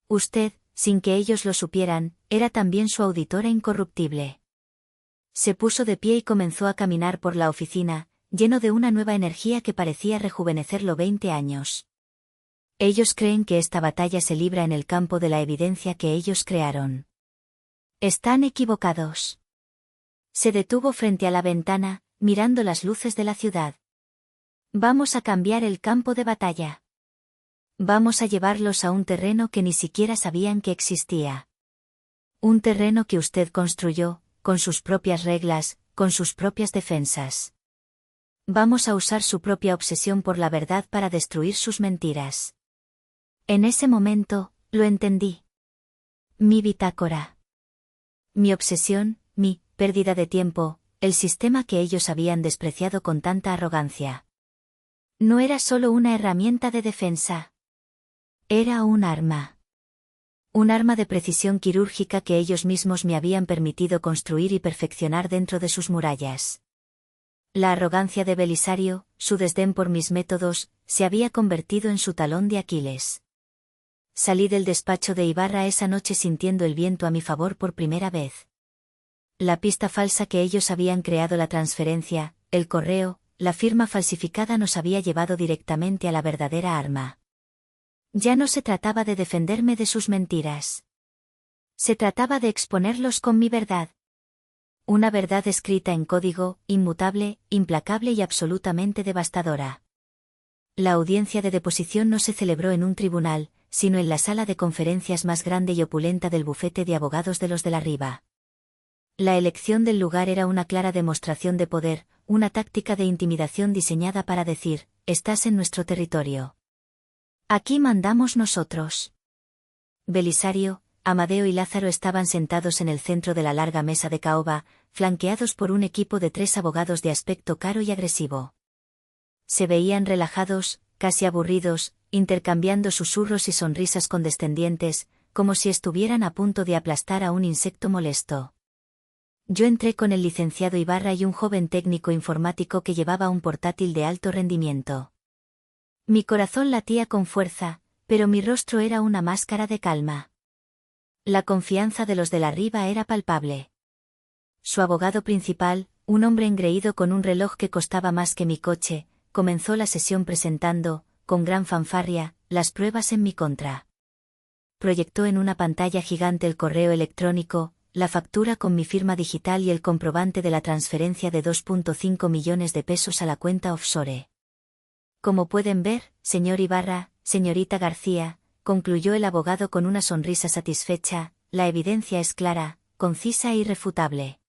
Usted, sin que ellos lo supieran, era también su auditora incorruptible. Se puso de pie y comenzó a caminar por la oficina, lleno de una nueva energía que parecía rejuvenecerlo 20 años. Ellos creen que esta batalla se libra en el campo de la evidencia que ellos crearon. Están equivocados. Se detuvo frente a la ventana, mirando las luces de la ciudad. Vamos a cambiar el campo de batalla. Vamos a llevarlos a un terreno que ni siquiera sabían que existía. Un terreno que usted construyó, con sus propias reglas, con sus propias defensas. Vamos a usar su propia obsesión por la verdad para destruir sus mentiras. En ese momento, lo entendí. Mi bitácora. Mi obsesión, mi pérdida de tiempo, el sistema que ellos habían despreciado con tanta arrogancia. No era solo una herramienta de defensa. Era un arma. Un arma de precisión quirúrgica que ellos mismos me habían permitido construir y perfeccionar dentro de sus murallas. La arrogancia de Belisario, su desdén por mis métodos, se había convertido en su talón de Aquiles. Salí del despacho de Ibarra esa noche sintiendo el viento a mi favor por primera vez. La pista falsa que ellos habían creado, la transferencia, el correo, la firma falsificada, nos había llevado directamente a la verdadera arma. Ya no se trataba de defenderme de sus mentiras. Se trataba de exponerlos con mi verdad. Una verdad escrita en código, inmutable, implacable y absolutamente devastadora. La audiencia de deposición no se celebró en un tribunal, sino en la sala de conferencias más grande y opulenta del bufete de abogados de los de la Riva. La elección del lugar era una clara demostración de poder, una táctica de intimidación diseñada para decir, estás en nuestro territorio. Aquí mandamos nosotros. Belisario, Amadeo y Lázaro estaban sentados en el centro de la larga mesa de caoba, flanqueados por un equipo de 3 abogados de aspecto caro y agresivo. Se veían relajados, casi aburridos, intercambiando susurros y sonrisas condescendientes, como si estuvieran a punto de aplastar a un insecto molesto. Yo entré con el licenciado Ibarra y un joven técnico informático que llevaba un portátil de alto rendimiento. Mi corazón latía con fuerza, pero mi rostro era una máscara de calma. La confianza de los de la riba era palpable. Su abogado principal, un hombre engreído con un reloj que costaba más que mi coche, comenzó la sesión presentando, con gran fanfarria, las pruebas en mi contra. Proyectó en una pantalla gigante el correo electrónico, la factura con mi firma digital y el comprobante de la transferencia de 2,5 millones de pesos a la cuenta offshore. Como pueden ver, señor Ibarra, señorita García, concluyó el abogado con una sonrisa satisfecha, la evidencia es clara, concisa e irrefutable.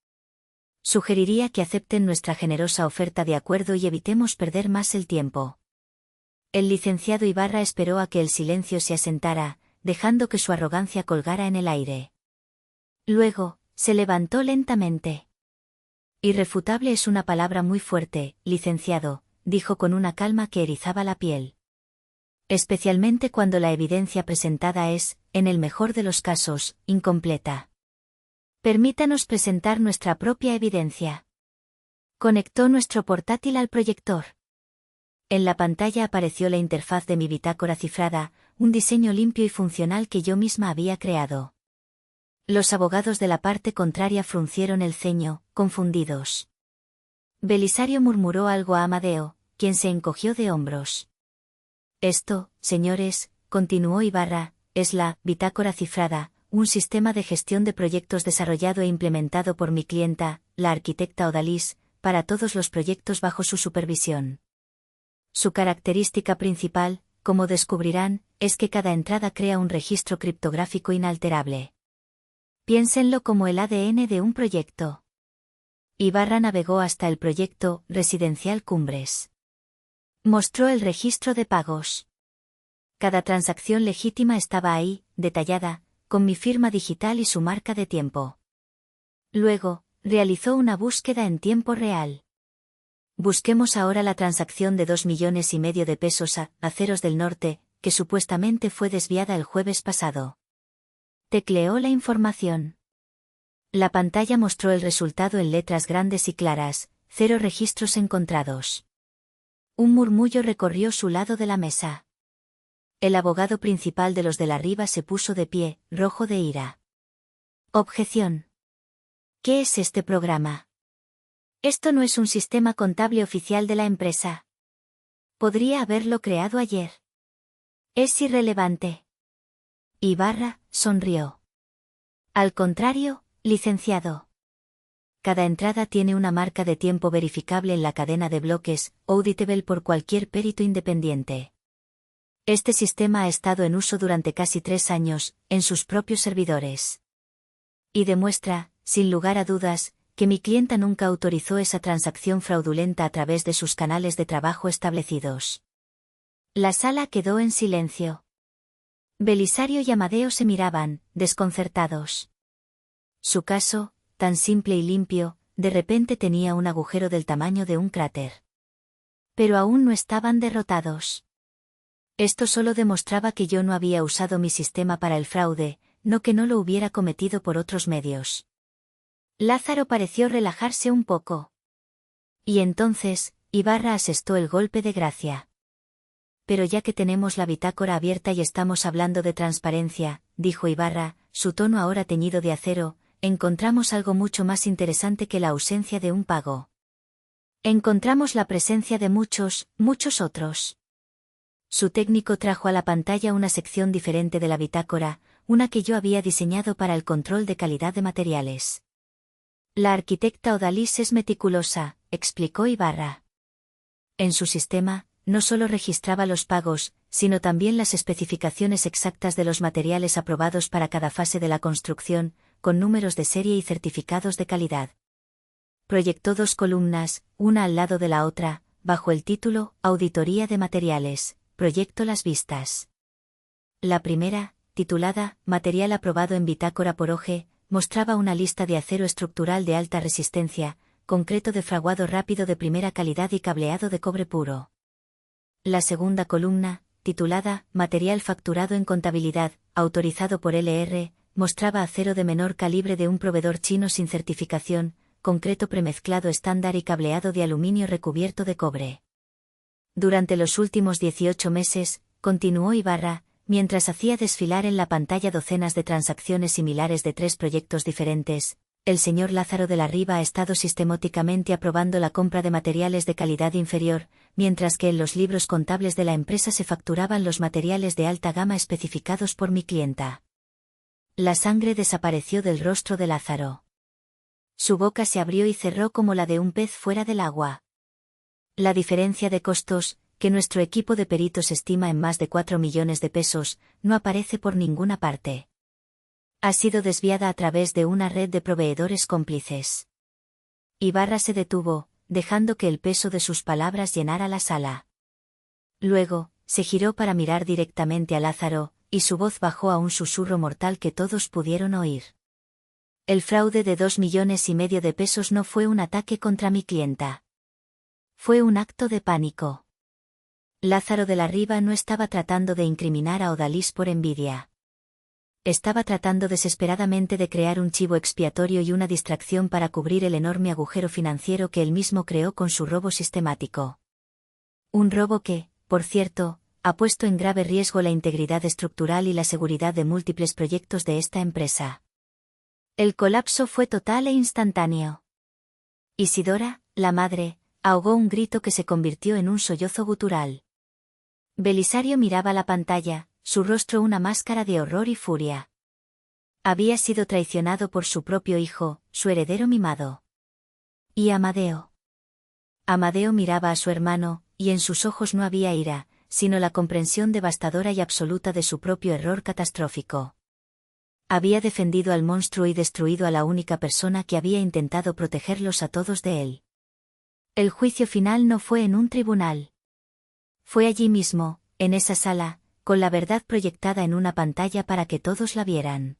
Sugeriría que acepten nuestra generosa oferta de acuerdo y evitemos perder más el tiempo. El licenciado Ibarra esperó a que el silencio se asentara, dejando que su arrogancia colgara en el aire. Luego, se levantó lentamente. Irrefutable es una palabra muy fuerte, licenciado, dijo con una calma que erizaba la piel. Especialmente cuando la evidencia presentada es, en el mejor de los casos, incompleta. Permítanos presentar nuestra propia evidencia. Conectó nuestro portátil al proyector. En la pantalla apareció la interfaz de mi bitácora cifrada, un diseño limpio y funcional que yo misma había creado. Los abogados de la parte contraria fruncieron el ceño, confundidos. Belisario murmuró algo a Amadeo, quien se encogió de hombros. Esto, señores, continuó Ibarra, es la bitácora cifrada, un sistema de gestión de proyectos desarrollado e implementado por mi clienta, la arquitecta Odalis, para todos los proyectos bajo su supervisión. Su característica principal, como descubrirán, es que cada entrada crea un registro criptográfico inalterable. Piénsenlo como el ADN de un proyecto. Ibarra navegó hasta el proyecto Residencial Cumbres. Mostró el registro de pagos. Cada transacción legítima estaba ahí, detallada, con mi firma digital y su marca de tiempo. Luego, realizó una búsqueda en tiempo real. Busquemos ahora la transacción de 2,5 millones de pesos a Aceros del Norte, que supuestamente fue desviada el jueves pasado. Tecleó la información. La pantalla mostró el resultado en letras grandes y claras, 0 registros encontrados. Un murmullo recorrió su lado de la mesa. El abogado principal de los de la riba se puso de pie, rojo de ira. Objeción. ¿Qué es este programa? Esto no es un sistema contable oficial de la empresa. Podría haberlo creado ayer. Es irrelevante. Ibarra sonrió. Al contrario, licenciado. Cada entrada tiene una marca de tiempo verificable en la cadena de bloques, auditable por cualquier perito independiente. Este sistema ha estado en uso durante casi 3 años, en sus propios servidores. Y demuestra, sin lugar a dudas, que mi clienta nunca autorizó esa transacción fraudulenta a través de sus canales de trabajo establecidos. La sala quedó en silencio. Belisario y Amadeo se miraban, desconcertados. Su caso, tan simple y limpio, de repente tenía un agujero del tamaño de un cráter. Pero aún no estaban derrotados. Esto solo demostraba que yo no había usado mi sistema para el fraude, no que no lo hubiera cometido por otros medios. Lázaro pareció relajarse un poco. Y entonces, Ibarra asestó el golpe de gracia. Pero ya que tenemos la bitácora abierta y estamos hablando de transparencia, dijo Ibarra, su tono ahora teñido de acero, encontramos algo mucho más interesante que la ausencia de un pago. Encontramos la presencia de muchos otros. Su técnico trajo a la pantalla una sección diferente de la bitácora, una que yo había diseñado para el control de calidad de materiales. La arquitecta Odalis es meticulosa, explicó Ibarra. En su sistema, no solo registraba los pagos, sino también las especificaciones exactas de los materiales aprobados para cada fase de la construcción, con números de serie y certificados de calidad. Proyectó 2 columnas, una al lado de la otra, bajo el título Auditoría de Materiales, Proyecto Las Vistas. La primera, titulada Material aprobado en bitácora por OGE, mostraba una lista de acero estructural de alta resistencia, concreto de fraguado rápido de primera calidad y cableado de cobre puro. La segunda columna, titulada Material facturado en contabilidad, autorizado por LR, mostraba acero de menor calibre de un proveedor chino sin certificación, concreto premezclado estándar y cableado de aluminio recubierto de cobre. Durante los últimos 18 meses, continuó Ibarra, mientras hacía desfilar en la pantalla docenas de transacciones similares de 3 proyectos diferentes, el señor Lázaro de la Riva ha estado sistemáticamente aprobando la compra de materiales de calidad inferior, mientras que en los libros contables de la empresa se facturaban los materiales de alta gama especificados por mi clienta. La sangre desapareció del rostro de Lázaro. Su boca se abrió y cerró como la de un pez fuera del agua. La diferencia de costos, que nuestro equipo de peritos estima en más de 4 millones de pesos, no aparece por ninguna parte. Ha sido desviada a través de una red de proveedores cómplices. Ibarra se detuvo, dejando que el peso de sus palabras llenara la sala. Luego, se giró para mirar directamente a Lázaro, y su voz bajó a un susurro mortal que todos pudieron oír. El fraude de 2,5 millones de pesos no fue un ataque contra mi clienta. Fue un acto de pánico. Lázaro de la Riva no estaba tratando de incriminar a Odalís por envidia. Estaba tratando desesperadamente de crear un chivo expiatorio y una distracción para cubrir el enorme agujero financiero que él mismo creó con su robo sistemático. Un robo que, por cierto, ha puesto en grave riesgo la integridad estructural y la seguridad de múltiples proyectos de esta empresa. El colapso fue total e instantáneo. Isidora, la madre, ahogó un grito que se convirtió en un sollozo gutural. Belisario miraba la pantalla, su rostro una máscara de horror y furia. Había sido traicionado por su propio hijo, su heredero mimado. ¿Y Amadeo? Amadeo miraba a su hermano, y en sus ojos no había ira, sino la comprensión devastadora y absoluta de su propio error catastrófico. Había defendido al monstruo y destruido a la única persona que había intentado protegerlos a todos de él. El juicio final no fue en un tribunal. Fue allí mismo, en esa sala, con la verdad proyectada en una pantalla para que todos la vieran.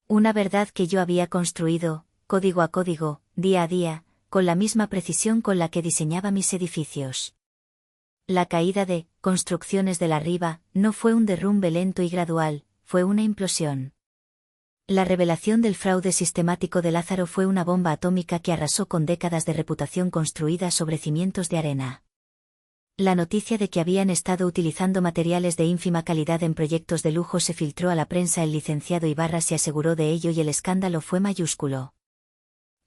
Una verdad que yo había construido, código a código, día a día, con la misma precisión con la que diseñaba mis edificios. La caída de Construcciones de la Riva no fue un derrumbe lento y gradual, fue una implosión. La revelación del fraude sistemático de Lázaro fue una bomba atómica que arrasó con décadas de reputación construida sobre cimientos de arena. La noticia de que habían estado utilizando materiales de ínfima calidad en proyectos de lujo se filtró a la prensa. El licenciado Ibarra se aseguró de ello y el escándalo fue mayúsculo.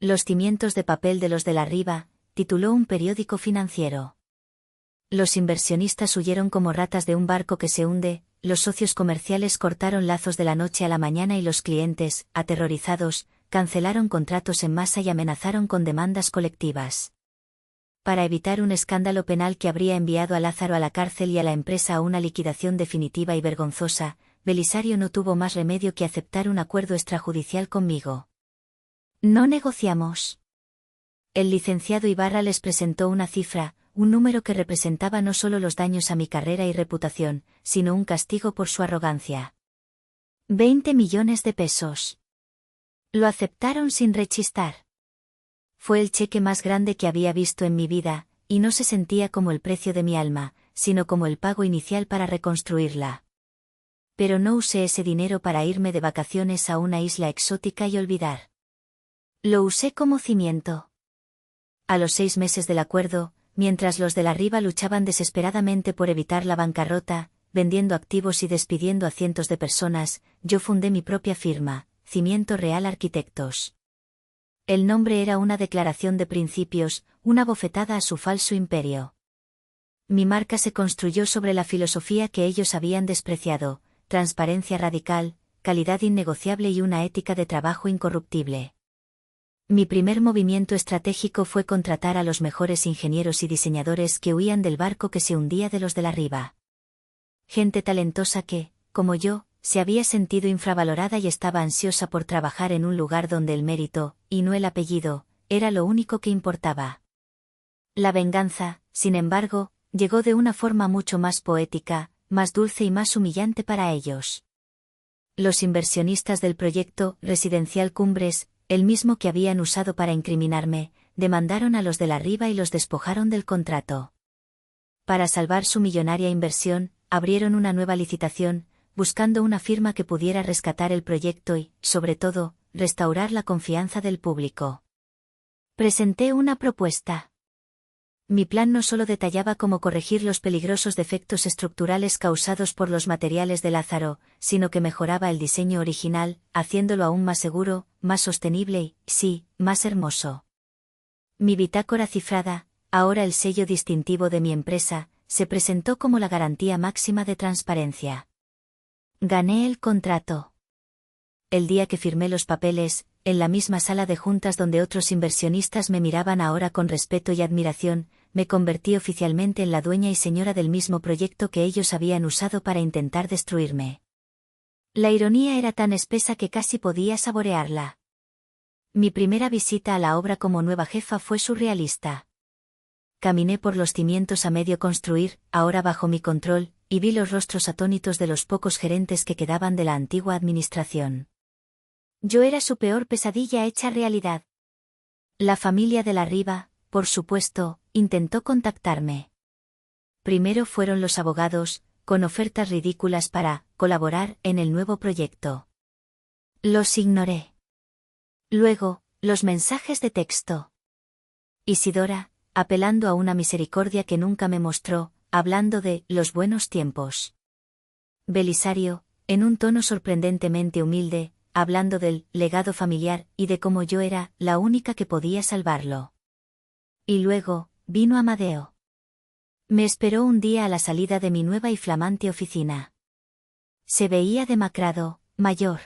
Los cimientos de papel de los de la Riva, tituló un periódico financiero. Los inversionistas huyeron como ratas de un barco que se hunde, los socios comerciales cortaron lazos de la noche a la mañana y los clientes, aterrorizados, cancelaron contratos en masa y amenazaron con demandas colectivas. Para evitar un escándalo penal que habría enviado a Lázaro a la cárcel y a la empresa a una liquidación definitiva y vergonzosa, Belisario no tuvo más remedio que aceptar un acuerdo extrajudicial conmigo. No negociamos. El licenciado Ibarra les presentó una cifra, un número que representaba no solo los daños a mi carrera y reputación, sino un castigo por su arrogancia. 20 millones de pesos. Lo aceptaron sin rechistar. Fue el cheque más grande que había visto en mi vida, y no se sentía como el precio de mi alma, sino como el pago inicial para reconstruirla. Pero no usé ese dinero para irme de vacaciones a una isla exótica y olvidar. Lo usé como cimiento. A los 6 meses del acuerdo, mientras los de la Riva luchaban desesperadamente por evitar la bancarrota, vendiendo activos y despidiendo a cientos de personas, yo fundé mi propia firma, Cimiento Real Arquitectos. El nombre era una declaración de principios, una bofetada a su falso imperio. Mi marca se construyó sobre la filosofía que ellos habían despreciado, transparencia radical, calidad innegociable y una ética de trabajo incorruptible. Mi primer movimiento estratégico fue contratar a los mejores ingenieros y diseñadores que huían del barco que se hundía de los de la Riva. Gente talentosa que, como yo, se había sentido infravalorada y estaba ansiosa por trabajar en un lugar donde el mérito, y no el apellido, era lo único que importaba. La venganza, sin embargo, llegó de una forma mucho más poética, más dulce y más humillante para ellos. Los inversionistas del proyecto Residencial Cumbres, el mismo que habían usado para incriminarme, demandaron a los de la Riva y los despojaron del contrato. Para salvar su millonaria inversión, abrieron una nueva licitación, buscando una firma que pudiera rescatar el proyecto y, sobre todo, restaurar la confianza del público. Presenté una propuesta. Mi plan no solo detallaba cómo corregir los peligrosos defectos estructurales causados por los materiales de Lázaro, sino que mejoraba el diseño original, haciéndolo aún más seguro, más sostenible y, sí, más hermoso. Mi bitácora cifrada, ahora el sello distintivo de mi empresa, se presentó como la garantía máxima de transparencia. Gané el contrato. El día que firmé los papeles, en la misma sala de juntas donde otros inversionistas me miraban ahora con respeto y admiración, me convertí oficialmente en la dueña y señora del mismo proyecto que ellos habían usado para intentar destruirme. La ironía era tan espesa que casi podía saborearla. Mi primera visita a la obra como nueva jefa fue surrealista. Caminé por los cimientos a medio construir, ahora bajo mi control, y vi los rostros atónitos de los pocos gerentes que quedaban de la antigua administración. Yo era su peor pesadilla hecha realidad. La familia de la Riva, por supuesto, intentó contactarme. Primero fueron los abogados, con ofertas ridículas para colaborar en el nuevo proyecto. Los ignoré. Luego, los mensajes de texto. Isidora, apelando a una misericordia que nunca me mostró, hablando de los buenos tiempos. Belisario, en un tono sorprendentemente humilde, hablando del legado familiar y de cómo yo era la única que podía salvarlo. Y luego, vino Amadeo. Me esperó un día a la salida de mi nueva y flamante oficina. Se veía demacrado, mayor.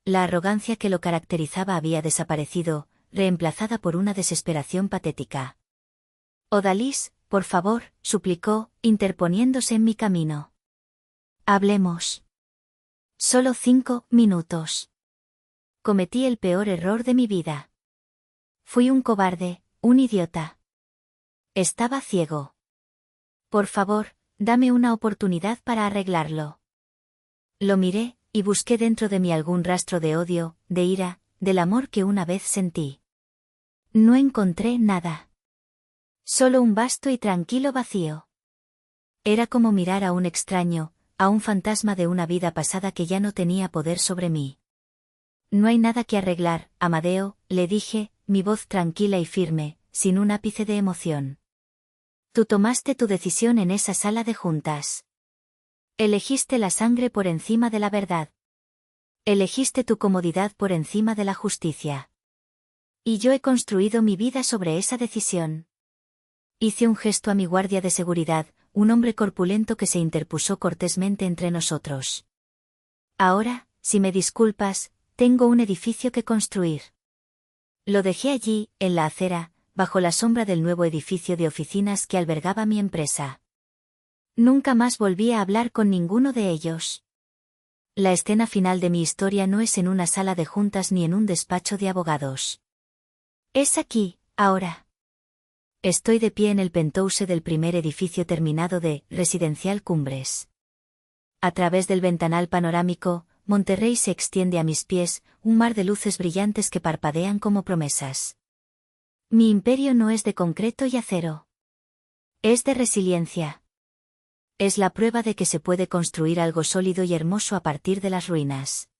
La arrogancia que lo caracterizaba había desaparecido, reemplazada por una desesperación patética. Odalis, por favor, suplicó, interponiéndose en mi camino. Hablemos. Solo 5 minutos. Cometí el peor error de mi vida. Fui un cobarde, un idiota. Estaba ciego. Por favor, dame una oportunidad para arreglarlo. Lo miré, y busqué dentro de mí algún rastro de odio, de ira, del amor que una vez sentí. No encontré nada. Solo un vasto y tranquilo vacío. Era como mirar a un extraño, a un fantasma de una vida pasada que ya no tenía poder sobre mí. No hay nada que arreglar, Amadeo, le dije, mi voz tranquila y firme, sin un ápice de emoción. Tú tomaste tu decisión en esa sala de juntas. Elegiste la sangre por encima de la verdad. Elegiste tu comodidad por encima de la justicia. Y yo he construido mi vida sobre esa decisión. Hice un gesto a mi guardia de seguridad, un hombre corpulento que se interpuso cortésmente entre nosotros. Ahora, si me disculpas, tengo un edificio que construir. Lo dejé allí, en la acera, bajo la sombra del nuevo edificio de oficinas que albergaba mi empresa. Nunca más volví a hablar con ninguno de ellos. La escena final de mi historia no es en una sala de juntas ni en un despacho de abogados. Es aquí, ahora. Estoy de pie en el penthouse del primer edificio terminado de Residencial Cumbres. A través del ventanal panorámico, Monterrey se extiende a mis pies, un mar de luces brillantes que parpadean como promesas. Mi imperio no es de concreto y acero. Es de resiliencia. Es la prueba de que se puede construir algo sólido y hermoso a partir de las ruinas.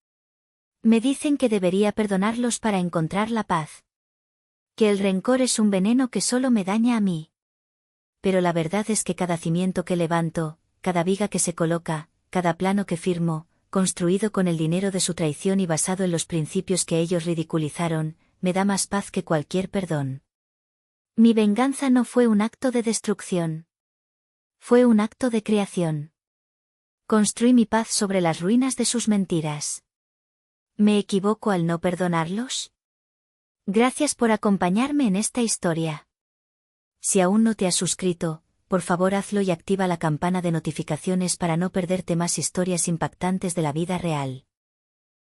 Me dicen que debería perdonarlos para encontrar la paz. Que el rencor es un veneno que solo me daña a mí. Pero la verdad es que cada cimiento que levanto, cada viga que se coloca, cada plano que firmo, construido con el dinero de su traición y basado en los principios que ellos ridiculizaron, me da más paz que cualquier perdón. Mi venganza no fue un acto de destrucción. Fue un acto de creación. Construí mi paz sobre las ruinas de sus mentiras. ¿Me equivoco al no perdonarlos? Gracias por acompañarme en esta historia. Si aún no te has suscrito, por favor hazlo y activa la campana de notificaciones para no perderte más historias impactantes de la vida real.